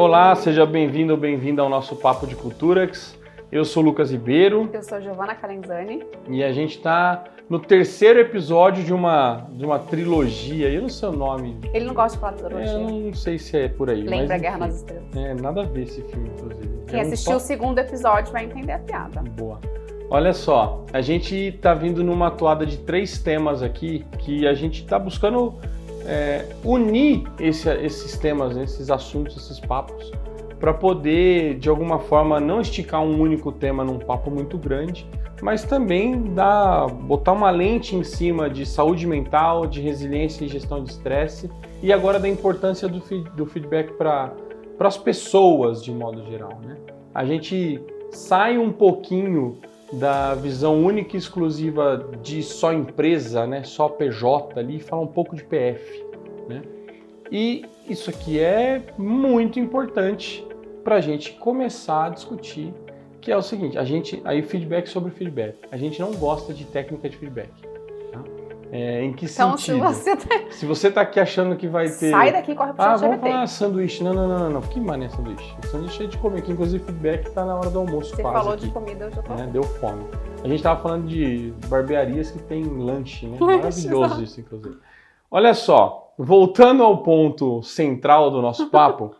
Olá, seja bem-vindo ou bem-vinda ao nosso Papo de Culturax. Eu sou o Lucas Ribeiro. Eu sou a Giovanna Carenzani. E a gente está no terceiro episódio de uma trilogia. Eu não sei o nome. Ele não gosta de falar de trilogia. Eu não sei se é por aí. Lembra mas, a Guerra enfim, nas Estrelas. Nada a ver esse filme, inclusive. Quem assistiu o segundo episódio vai entender a piada. Boa. Olha só, a gente está vindo numa toada de 3 temas aqui que a gente está buscando unir esses temas, esses assuntos, esses papos, para poder, de alguma forma, não esticar um único tema num papo muito grande, mas também botar uma lente em cima de saúde mental, de resiliência e gestão de estresse, e agora da importância do feedback para as pessoas, de modo geral, né? A gente sai um pouquinho da visão única e exclusiva de só empresa, né? Só PJ ali, e fala um pouco de PF, né? E isso aqui é muito importante para a gente começar a discutir, que é o seguinte, aí feedback sobre feedback. A gente não gosta de técnica de feedback. Tá? Em que então, sentido? Se você tá aqui achando que vai ter... Sai daqui e corre pro chat vamos falar sanduíche. Não. Que mané sanduíche? Sanduíche é de comer, que inclusive feedback tá na hora do almoço. Você quase falou aqui. De comida, eu já tô... Deu fome. A gente tava falando de barbearias que tem lanche, né? Maravilhoso isso, inclusive. Olha só, voltando ao ponto central do nosso papo,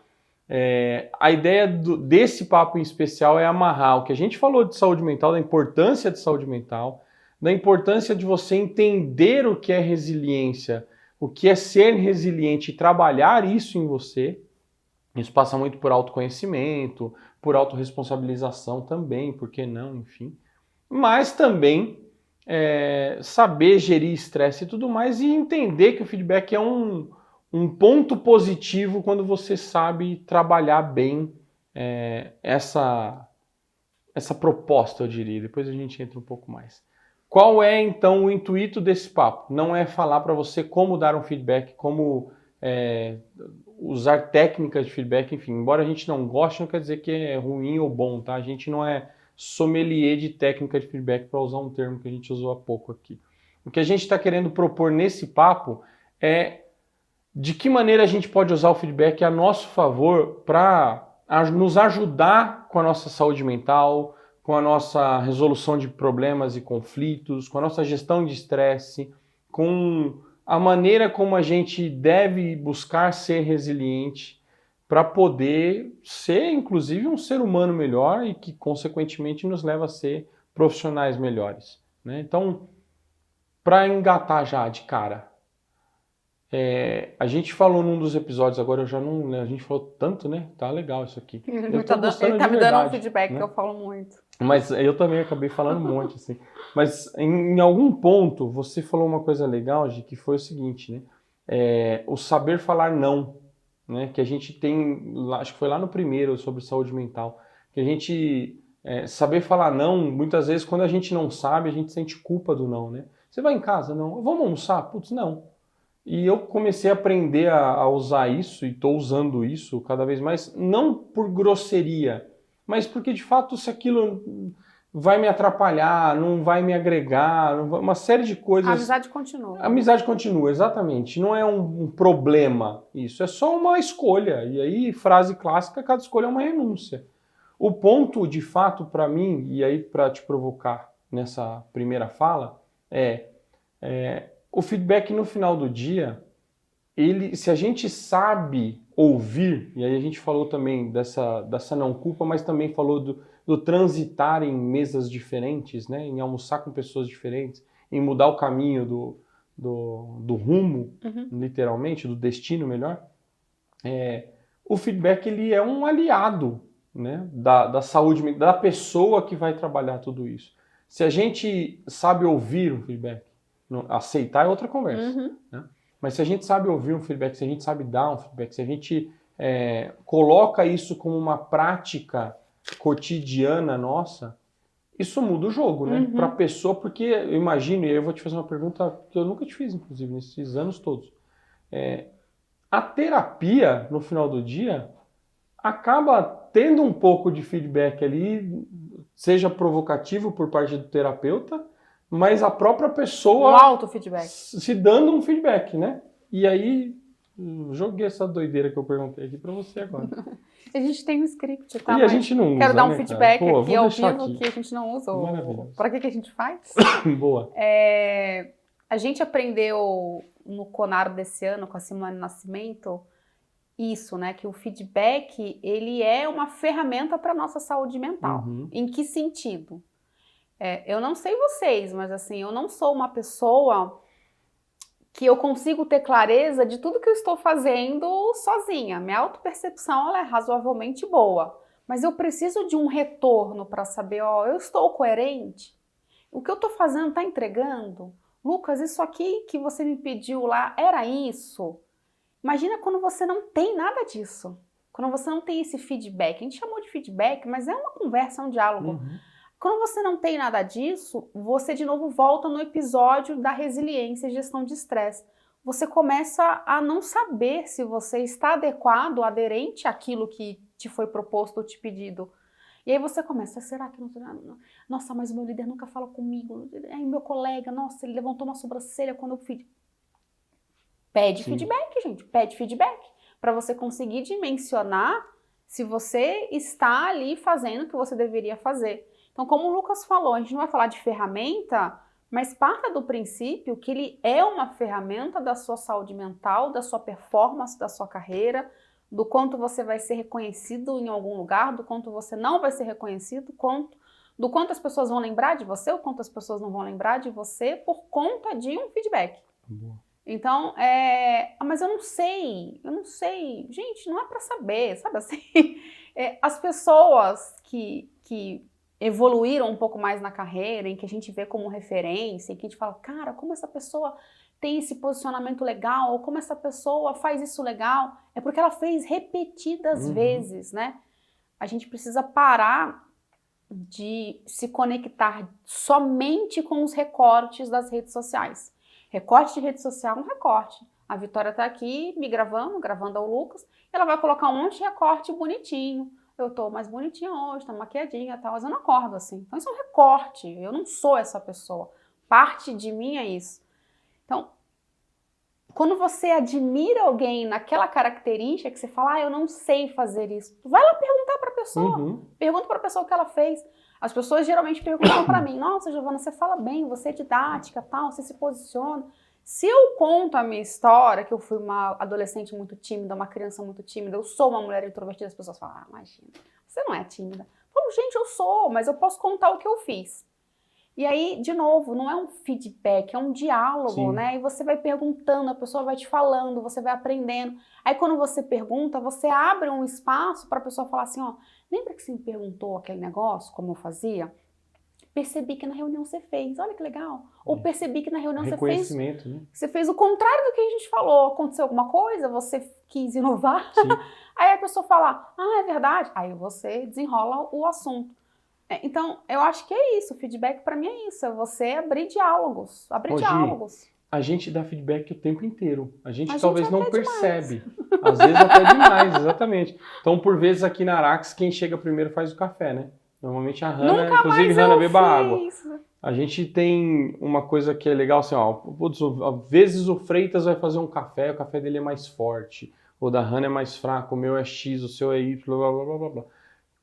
a ideia desse papo em especial é amarrar o que a gente falou de saúde mental, da importância de saúde mental, da importância de você entender o que é resiliência, o que é ser resiliente e trabalhar isso em você. Isso passa muito por autoconhecimento, por autorresponsabilização também, por que não, enfim. Mas também saber gerir estresse e tudo mais e entender que o feedback é um ponto positivo quando você sabe trabalhar bem essa proposta, eu diria. Depois a gente entra um pouco mais. Qual é, então, o intuito desse papo? Não é falar para você como dar um feedback, como usar técnicas de feedback, enfim. Embora a gente não goste, não quer dizer que é ruim ou bom, tá? A gente não é sommelier de técnica de feedback, para usar um termo que a gente usou há pouco aqui. O que a gente está querendo propor nesse papo é de que maneira a gente pode usar o feedback a nosso favor para nos ajudar com a nossa saúde mental, com a nossa resolução de problemas e conflitos, com a nossa gestão de estresse, com a maneira como a gente deve buscar ser resiliente para poder ser, inclusive, um ser humano melhor e que, consequentemente, nos leva a ser profissionais melhores, né? Então, para engatar já de cara, a gente falou num dos episódios, agora eu já não lembro, a gente falou tanto, né? Tá legal isso aqui. Ele tá me dando um feedback, né? Que eu falo muito. Mas eu também acabei falando um monte, assim. Mas em algum ponto você falou uma coisa legal, Gi, que foi o seguinte, né? O saber falar não, né? Que a gente tem, acho que foi lá no primeiro, sobre saúde mental, que a gente saber falar não, muitas vezes quando a gente não sabe, a gente sente culpa do não, né? Você vai em casa? Não. Vamos almoçar? Putz, não. E eu comecei a aprender a usar isso, e estou usando isso cada vez mais, não por grosseria, mas porque de fato se aquilo vai me atrapalhar, não vai me agregar, uma série de coisas... A amizade continua. A amizade continua, exatamente. Não é um problema isso, é só uma escolha. E aí, frase clássica, cada escolha é uma renúncia. O ponto, de fato, para mim, e aí para te provocar nessa primeira fala, o feedback no final do dia, se a gente sabe ouvir, e aí a gente falou também dessa não culpa, mas também falou do transitar em mesas diferentes, né, em almoçar com pessoas diferentes, em mudar o caminho do rumo, literalmente, do destino melhor, o feedback ele é um aliado, né, da saúde, da pessoa que vai trabalhar tudo isso. Se a gente sabe ouvir um feedback, aceitar é outra conversa, né? Mas se a gente sabe ouvir um feedback, se a gente sabe dar um feedback, se a gente coloca isso como uma prática cotidiana nossa, isso muda o jogo, né? Para a pessoa, porque eu imagino, e aí eu vou te fazer uma pergunta que eu nunca te fiz, inclusive, nesses anos todos. A terapia, no final do dia, acaba tendo um pouco de feedback ali, seja provocativo por parte do terapeuta, mas a própria pessoa um autofeedback, se dando um feedback, né? E aí joguei essa doideira que eu perguntei aqui pra você agora. A gente tem um script, tá? E a gente não usa, quero dar um né, feedback cara? Pô, aqui vou ao deixar vivo aqui. que a gente não usa. Maravilhoso. Pra que a gente faz? Boa. A gente aprendeu no Conar desse ano, com a Simone Nascimento, isso, né? Que o feedback, ele é uma ferramenta para nossa saúde mental. Uhum. Em que sentido? Eu não sei vocês, mas assim, eu não sou uma pessoa que eu consigo ter clareza de tudo que eu estou fazendo sozinha. Minha autopercepção, ela é razoavelmente boa. Mas eu preciso de um retorno para saber, ó, eu estou coerente? O que eu estou fazendo está entregando? Lucas, isso aqui que você me pediu lá, era isso? Imagina quando você não tem nada disso. Quando você não tem esse feedback. A gente chamou de feedback, mas é uma conversa, é um diálogo. Uhum. Quando você não tem nada disso, você de novo volta no episódio da resiliência e gestão de estresse. Você começa a não saber se você está adequado, aderente àquilo que te foi proposto ou te pedido. E aí você começa, será que não... Nossa, mas o meu líder nunca fala comigo. Aí meu colega, nossa, ele levantou uma sobrancelha quando eu fiz. Pede feedback, gente. Pede feedback. Para você conseguir dimensionar se você está ali fazendo o que você deveria fazer. Então, como o Lucas falou, a gente não vai falar de ferramenta, mas parta do princípio que ele é uma ferramenta da sua saúde mental, da sua performance, da sua carreira, do quanto você vai ser reconhecido em algum lugar, do quanto você não vai ser reconhecido, do quanto as pessoas vão lembrar de você, ou quanto as pessoas não vão lembrar de você por conta de um feedback. Boa. Então, mas eu não sei. Gente, não é pra saber, sabe assim? As pessoas que evoluíram um pouco mais na carreira, em que a gente vê como referência, em que a gente fala, cara, como essa pessoa tem esse posicionamento legal, ou como essa pessoa faz isso legal, é porque ela fez repetidas vezes, né? A gente precisa parar de se conectar somente com os recortes das redes sociais. Recorte de rede social é um recorte. A Vitória tá aqui me gravando ao Lucas, e ela vai colocar um monte de recorte bonitinho. Eu tô mais bonitinha hoje, tô maquiadinha e tal, mas eu não acordo assim. Então isso é um recorte, eu não sou essa pessoa. Parte de mim é isso. Então, quando você admira alguém naquela característica que você fala, eu não sei fazer isso, vai lá perguntar pra pessoa. Pergunta pra pessoa o que ela fez. As pessoas geralmente perguntam pra mim, nossa, Giovana, você fala bem, você é didática, tal, você se posiciona. Se eu conto a minha história, que eu fui uma adolescente muito tímida, uma criança muito tímida, eu sou uma mulher introvertida, as pessoas falam, imagina, você não é tímida. Eu falo, gente, eu sou, mas eu posso contar o que eu fiz. E aí, de novo, não é um feedback, é um diálogo, né? E você vai perguntando, a pessoa vai te falando, você vai aprendendo. Aí quando você pergunta, você abre um espaço para a pessoa falar assim, ó, lembra que você me perguntou aquele negócio, como eu fazia? Percebi que na reunião você fez, olha que legal. Ou percebi que na reunião Reconhecimento, né? Você fez o contrário do que a gente falou. Aconteceu alguma coisa, você quis inovar. Aí a pessoa fala, é verdade. Aí você desenrola o assunto. Então, eu acho que é isso. O feedback para mim é isso. É você abrir diálogos. Gi, a gente dá feedback o tempo inteiro. A gente talvez não percebe. Às vezes até demais, exatamente. Então, por vezes aqui na Arax, quem chega primeiro faz o café, né? Normalmente a Hanna, inclusive Hanna beba água. A gente tem uma coisa que é legal assim, ó, às vezes o Freitas vai fazer um café, o café dele é mais forte, o da Hanna é mais fraco, o meu é X, o seu é Y, blá, blá, blá, blá, blá.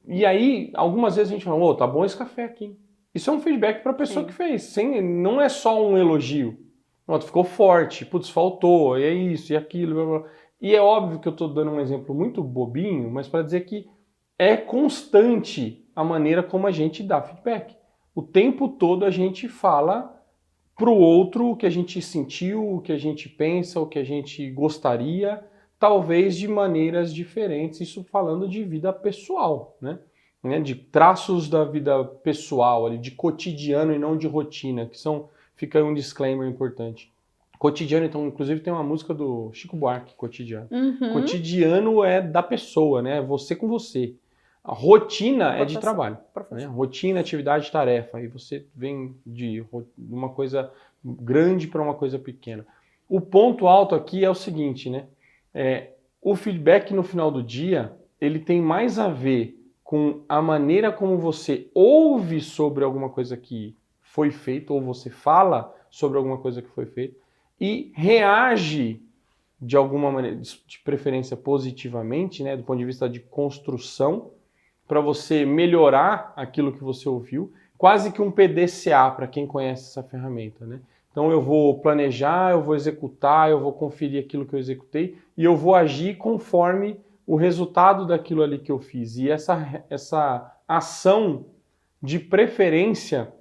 E aí, algumas vezes a gente fala, tá bom esse café aqui. Isso é um feedback para a pessoa que fez, não é só um elogio. Tu ficou forte, faltou, e é isso, e aquilo, blá, blá. E é óbvio que eu tô dando um exemplo muito bobinho, mas para dizer que é constante a maneira como a gente dá feedback. O tempo todo a gente fala pro outro o que a gente sentiu, o que a gente pensa, o que a gente gostaria, talvez de maneiras diferentes, isso falando de vida pessoal, né? De traços da vida pessoal, ali, de cotidiano e não de rotina, que fica aí um disclaimer importante. Cotidiano, então, inclusive tem uma música do Chico Buarque, Cotidiano. Cotidiano é da pessoa, né? Você com você. A rotina é de trabalho. Né? Rotina, atividade, tarefa. Aí você vem de uma coisa grande para uma coisa pequena. O ponto alto aqui é o seguinte, né? O feedback no final do dia, ele tem mais a ver com a maneira como você ouve sobre alguma coisa que foi feita, ou você fala sobre alguma coisa que foi feita, e reage de alguma maneira, de preferência positivamente, né, do ponto de vista de construção, para você melhorar aquilo que você ouviu, quase que um PDCA para quem conhece essa ferramenta, né? Então eu vou planejar, eu vou executar, eu vou conferir aquilo que eu executei e eu vou agir conforme o resultado daquilo ali que eu fiz. E essa ação, de preferência,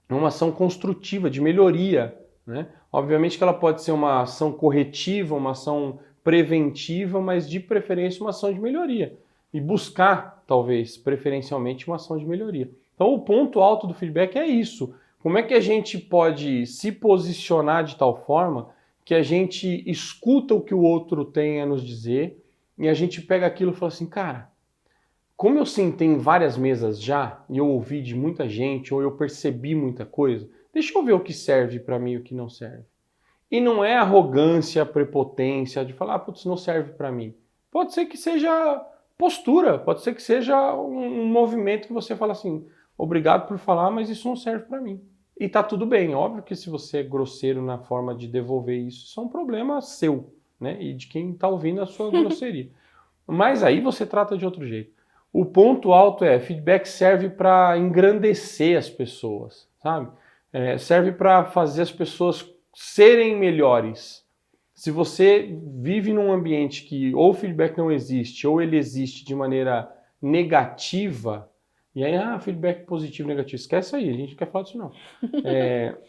é uma ação construtiva, de melhoria, né? Obviamente que ela pode ser uma ação corretiva, uma ação preventiva, mas de preferência uma ação de melhoria. E buscar, talvez, preferencialmente, uma ação de melhoria. Então o ponto alto do feedback é isso. Como é que a gente pode se posicionar de tal forma que a gente escuta o que o outro tem a nos dizer e a gente pega aquilo e fala assim, cara, como eu sentei em várias mesas já e eu ouvi de muita gente ou eu percebi muita coisa, deixa eu ver o que serve para mim e o que não serve. E não é arrogância, prepotência de falar, putz, não serve para mim. Pode ser que seja postura, pode ser que seja um movimento que você fala assim, obrigado por falar, mas isso não serve para mim. E tá tudo bem, óbvio que se você é grosseiro na forma de devolver isso é um problema seu, né? E de quem tá ouvindo a sua grosseria. Mas aí você trata de outro jeito. O ponto alto é, feedback serve para engrandecer as pessoas, sabe? Serve para fazer as pessoas serem melhores. Se você vive num ambiente que ou o feedback não existe, ou ele existe de maneira negativa, e aí, feedback positivo e negativo, esquece aí, a gente não quer falar disso não.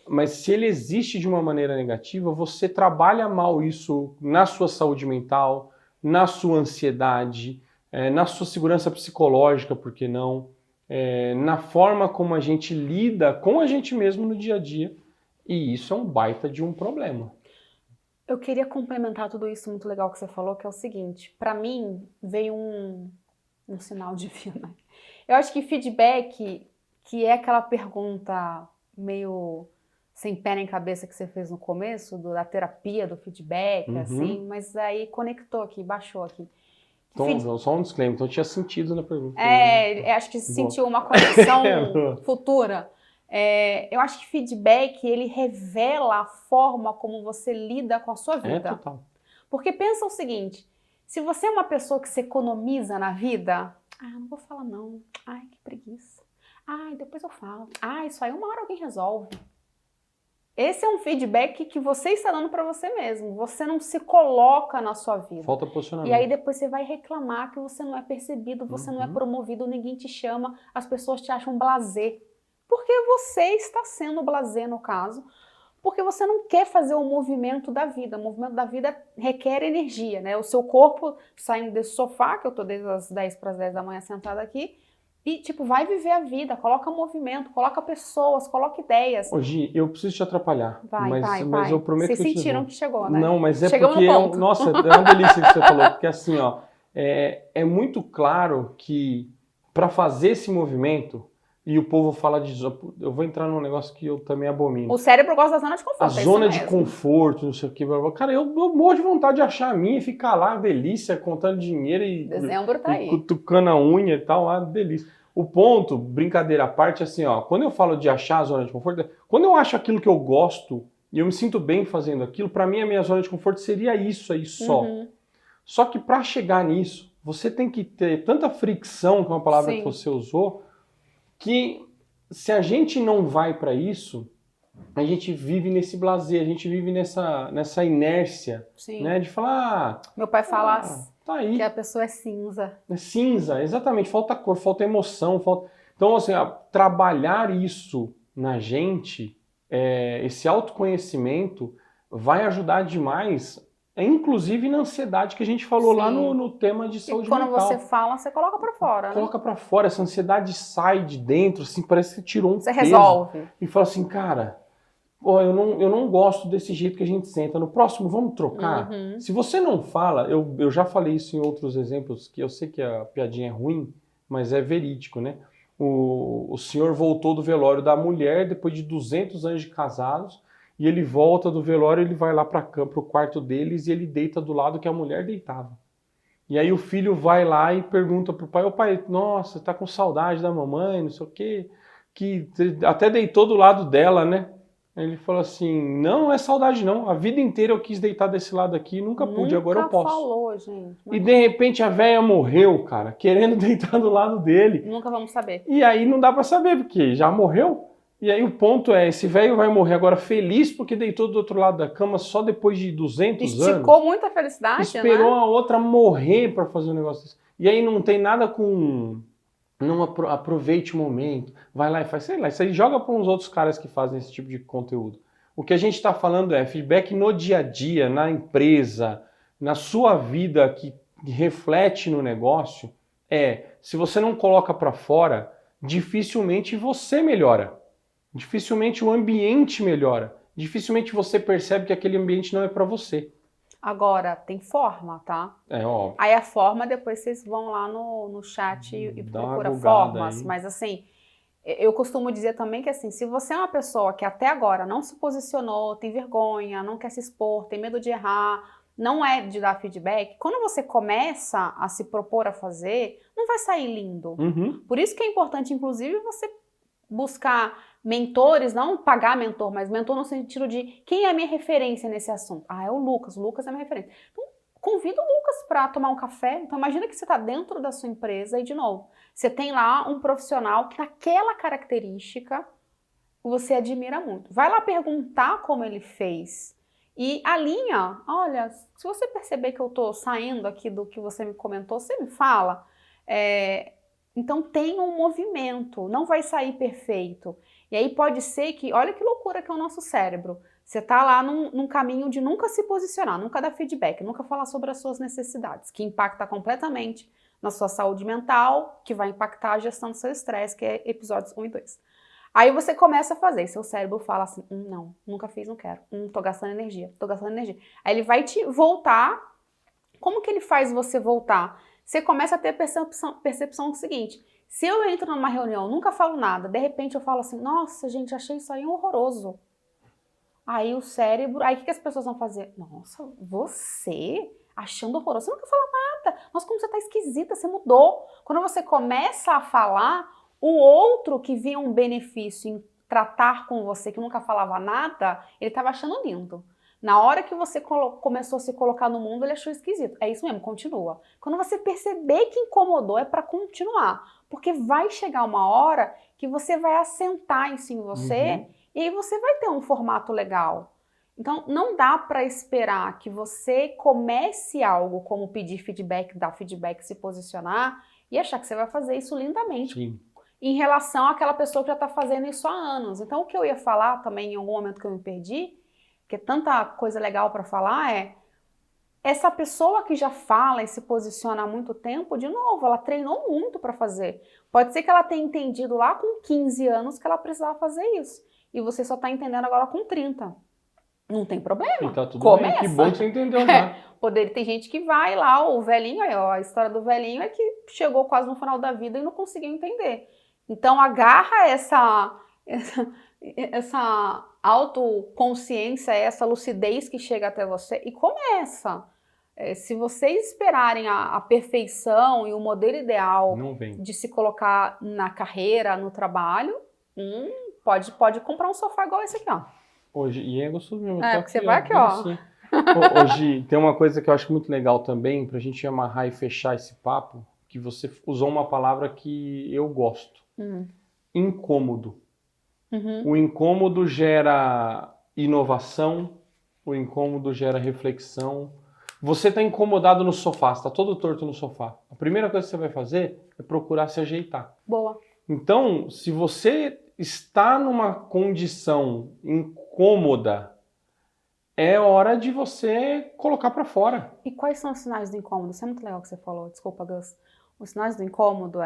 Mas se ele existe de uma maneira negativa, você trabalha mal isso na sua saúde mental, na sua ansiedade, na sua segurança psicológica, por que não? Na forma como a gente lida com a gente mesmo no dia a dia, e isso é um baita de um problema. Eu queria complementar tudo isso muito legal que você falou, que é o seguinte, para mim veio um sinal divino. Eu acho que feedback, que é aquela pergunta meio sem pé nem cabeça que você fez no começo, da terapia do feedback, assim, mas aí conectou aqui, baixou aqui. Então, só um disclaimer, então tinha sentido na pergunta. Acho que sentiu uma conexão futura. Eu acho que feedback, ele revela a forma como você lida com a sua vida. Total. Porque pensa o seguinte, se você é uma pessoa que se economiza na vida, não vou falar não, que preguiça, depois eu falo, isso aí uma hora alguém resolve. Esse é um feedback que você está dando para você mesmo, você não se coloca na sua vida. Falta posicionamento. E aí depois você vai reclamar que você não é percebido, você não é promovido, ninguém te chama, as pessoas te acham blasé. Porque você está sendo blasé no caso, porque você não quer fazer o movimento da vida. O movimento da vida requer energia, né? O seu corpo saindo desse sofá, que eu tô desde as 10 para as 10 da manhã sentada aqui, e vai viver a vida, coloca movimento, coloca pessoas, coloca ideias. Ô Gi, eu preciso te atrapalhar, mas eu prometo Vocês que eu te sentiram que chegou, né? Não, mas é Chegamos porque, nossa, é uma delícia que você falou, porque assim, é muito claro que para fazer esse movimento, e o povo fala eu vou entrar num negócio que eu também abomino. O cérebro gosta da zona de conforto. A zona de conforto, não sei o que. Cara, eu morro de vontade de achar a minha e ficar lá, delícia, contando dinheiro e dezembro tá aí. Cutucando a unha e tal, delícia. O ponto, brincadeira à parte, assim, quando eu falo de achar a zona de conforto, quando eu acho aquilo que eu gosto e eu me sinto bem fazendo aquilo, para mim a minha zona de conforto seria isso aí só. Só que para chegar nisso, você tem que ter tanta fricção, que é uma palavra que você usou, que se a gente não vai para isso, a gente vive nesse blasé, a gente vive nessa inércia, né? De falar... Meu pai fala tá aí. Que a pessoa é cinza. É cinza, exatamente. Falta cor, falta emoção. Então, assim, trabalhar isso na gente, esse autoconhecimento, vai ajudar demais, inclusive na ansiedade que a gente falou lá no tema de saúde mental. E quando você fala, você coloca pra fora, né? Coloca pra fora, essa ansiedade sai de dentro, assim, parece que tirou um peso. Você resolve. E fala assim, cara, eu não gosto desse jeito que a gente senta. No próximo, vamos trocar? Se você não fala, eu já falei isso em outros exemplos, que eu sei que a piadinha é ruim, mas é verídico, né? O senhor voltou do velório da mulher depois de 200 anos de casados, e ele volta do velório, ele vai lá pro quarto deles e ele deita do lado que a mulher deitava. E aí o filho vai lá e pergunta pro pai, pai, nossa, tá com saudade da mamãe, não sei o quê, que até deitou do lado dela, né? Ele falou assim, não é saudade não, a vida inteira eu quis deitar desse lado aqui, nunca pude, agora eu posso. Falou, gente. E de repente a véia morreu, cara, querendo deitar do lado dele. Nunca vamos saber. E aí não dá pra saber, porque já morreu. E aí o ponto é, esse velho vai morrer agora feliz porque deitou do outro lado da cama só depois de 200 anos. Esticou muita felicidade, Esperou né? a outra morrer pra fazer um negócio desse. E aí não tem nada com... Não aproveite o momento, vai lá e faz, sei lá, isso aí joga para uns outros caras que fazem esse tipo de conteúdo. O que a gente está falando é feedback no dia a dia, na empresa, na sua vida que reflete no negócio, se você não coloca para fora, dificilmente você melhora, dificilmente o ambiente melhora, dificilmente você percebe que aquele ambiente não é para você. Agora, tem forma, tá? É óbvio. Aí a forma, depois vocês vão lá no chat e procura formas. Aí. Mas assim, eu costumo dizer também que assim, se você é uma pessoa que até agora não se posicionou, tem vergonha, não quer se expor, tem medo de errar, não é de dar feedback, quando você começa a se propor a fazer, não vai sair lindo. Uhum. Por isso que é importante, inclusive, você buscar mentores, não pagar mentor, mas mentor no sentido de quem é a minha referência nesse assunto? Ah, é o Lucas é a minha referência. Então, convida o Lucas para tomar um café. Então, imagina que você está dentro da sua empresa e, de novo, você tem lá um profissional que naquela característica você admira muito. Vai lá perguntar como ele fez e alinha. Olha, se você perceber que eu estou saindo aqui do que você me comentou, você me fala. Então tem um movimento, não vai sair perfeito. E aí pode ser que, olha que loucura que é o nosso cérebro. Você tá lá num caminho de nunca se posicionar, nunca dar feedback, nunca falar sobre as suas necessidades, que impacta completamente na sua saúde mental, que vai impactar a gestão do seu estresse, que é episódios 1 e 2. Aí você começa a fazer, e seu cérebro fala assim, não, nunca fiz, não quero. Tô gastando energia. Aí ele vai te voltar. Como que ele faz você voltar? Você começa a ter percepção do seguinte, se eu entro numa reunião, nunca falo nada, de repente eu falo assim, nossa, gente, achei isso aí horroroso. Aí o cérebro, aí o que as pessoas vão fazer? Nossa, você achando horroroso, você nunca fala nada. Nossa, como você tá esquisita, você mudou. Quando você começa a falar, o outro que via um benefício em tratar com você, que nunca falava nada, ele estava achando lindo. Na hora que você começou a se colocar no mundo, ele achou esquisito. É isso mesmo, continua. Quando você perceber que incomodou, é para continuar. Porque vai chegar uma hora que você vai assentar isso em você e aí você vai ter um formato legal. Então, não dá para esperar que você comece algo como pedir feedback, dar feedback, se posicionar e achar que você vai fazer isso lindamente. Sim. Em relação àquela pessoa que já está fazendo isso há anos. Então, o que eu ia falar também em algum momento que eu me perdi, que é tanta coisa legal para falar, essa pessoa que já fala e se posiciona há muito tempo, de novo, ela treinou muito para fazer. Pode ser que ela tenha entendido lá com 15 anos que ela precisava fazer isso. E você só está entendendo agora com 30. Não tem problema. E tá tudo Começa. bem, que bom que você entendeu já. Tem gente que vai lá, o velhinho, a história do velhinho é que chegou quase no final da vida e não conseguiu entender. Então agarra essa autoconsciência, essa lucidez que chega até você e começa. Se vocês esperarem a perfeição e o modelo ideal de se colocar na carreira, no trabalho, pode comprar um sofá igual esse aqui, ó. Hoje, e é gostoso mesmo. Porque você vai aqui, ó. Assim. Hoje tem uma coisa que eu acho muito legal também, pra gente amarrar e fechar esse papo, que você usou uma palavra que eu gosto. Incômodo. O incômodo gera inovação, o incômodo gera reflexão. Você está incomodado no sofá, está todo torto no sofá. A primeira coisa que você vai fazer é procurar se ajeitar. Boa. Então, se você está numa condição incômoda, é hora de você colocar para fora. E quais são os sinais do incômodo? Isso é muito legal que você falou. Desculpa, Gus. Os sinais do incômodo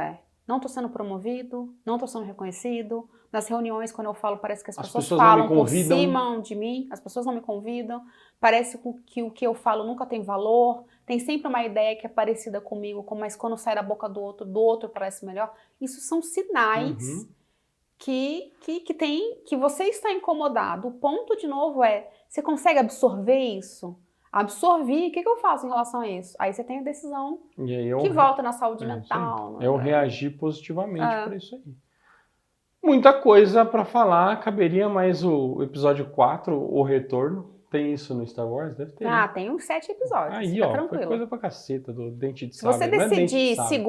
não estou sendo promovido, não estou sendo reconhecido. Nas reuniões, quando eu falo, parece que as pessoas falam por cima de mim, as pessoas não me convidam, parece que o que eu falo nunca tem valor, tem sempre uma ideia que é parecida comigo, mas quando sai da boca do outro parece melhor. Isso são sinais que você está incomodado. O ponto, de novo, você consegue absorver isso? Absorvi, o que eu faço em relação a isso? Aí você tem a decisão que volta na saúde mental. Eu reagir positivamente para isso aí. Muita coisa para falar, caberia mais o episódio 4, O Retorno. Tem isso no Star Wars? Deve ter. Ah, tem uns 7 episódios. Aí, fica ó, tranquilo. foi coisa pra caceta do Dente de Se Sabre. você Não é Dente de decidir Sabre.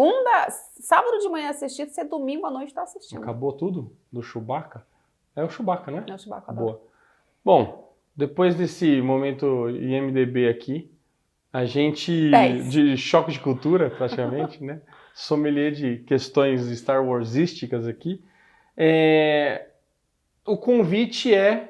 sábado de manhã assistir, você domingo à noite tá assistindo. Acabou tudo do Chewbacca? É o Chewbacca, né? É o Chewbacca, adoro. Boa. Bom, depois desse momento IMDB aqui, a gente, 10. de choque de cultura, praticamente, né? Sommelier de questões Star Warsísticas aqui. O convite é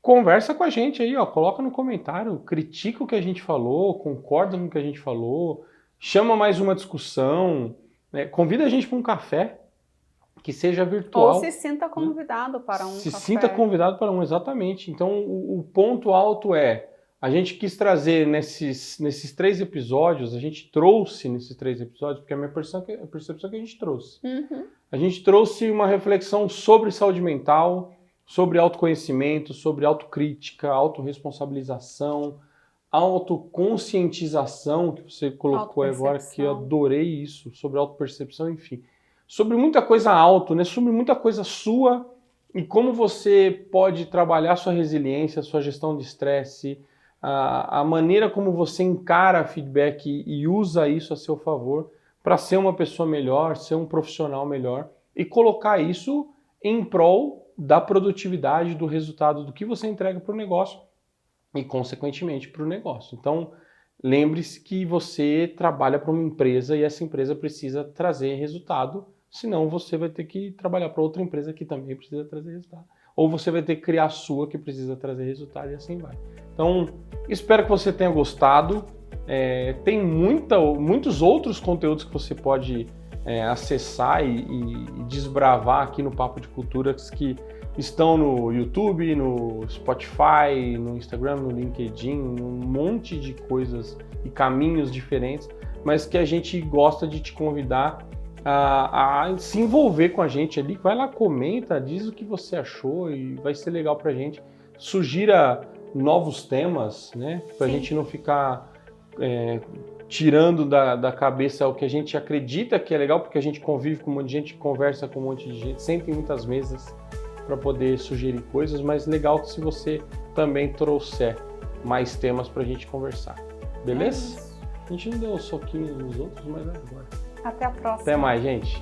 conversa com a gente aí, ó, coloca no comentário, critica o que a gente falou, concorda com o que a gente falou, chama mais uma discussão, né? Convida a gente para um café, que seja virtual. Ou se sinta convidado para um Se café. sinta convidado para um, exatamente. Então, o ponto alto a gente quis trazer nesses 3 episódios, a gente trouxe nesses 3 episódios, porque a minha percepção é que a gente trouxe. Uhum. A gente trouxe uma reflexão sobre saúde mental, sobre autoconhecimento, sobre autocrítica, autorresponsabilização, autoconscientização, que você colocou agora, que eu adorei isso, sobre autopercepção, enfim. Sobre muita coisa né? Sobre muita coisa sua e como você pode trabalhar sua resiliência, sua gestão de estresse, a maneira como você encara feedback e usa isso a seu favor para ser uma pessoa melhor, ser um profissional melhor e colocar isso em prol da produtividade, do resultado do que você entrega para o negócio e, consequentemente, para o negócio. Então, lembre-se que você trabalha para uma empresa e essa empresa precisa trazer resultado, senão você vai ter que trabalhar para outra empresa que também precisa trazer resultado. Ou você vai ter que criar a sua que precisa trazer resultado e assim vai. Então, espero que você tenha gostado. Tem muitos outros conteúdos que você pode acessar e desbravar aqui no Papo de Culturas que estão no YouTube, no Spotify, no Instagram, no LinkedIn, um monte de coisas e caminhos diferentes, mas que a gente gosta de te convidar a se envolver com a gente ali. Vai lá, comenta, diz o que você achou e vai ser legal pra gente. Sugira novos temas, né? Pra gente não ficar tirando da cabeça o que a gente acredita que é legal, porque a gente convive com um monte de gente, conversa com um monte de gente, senta em muitas mesas para poder sugerir coisas, mas legal que se você também trouxer mais temas pra gente conversar. Beleza? A gente não deu soquinhos nos outros, mas agora. Até a próxima. Até mais, gente.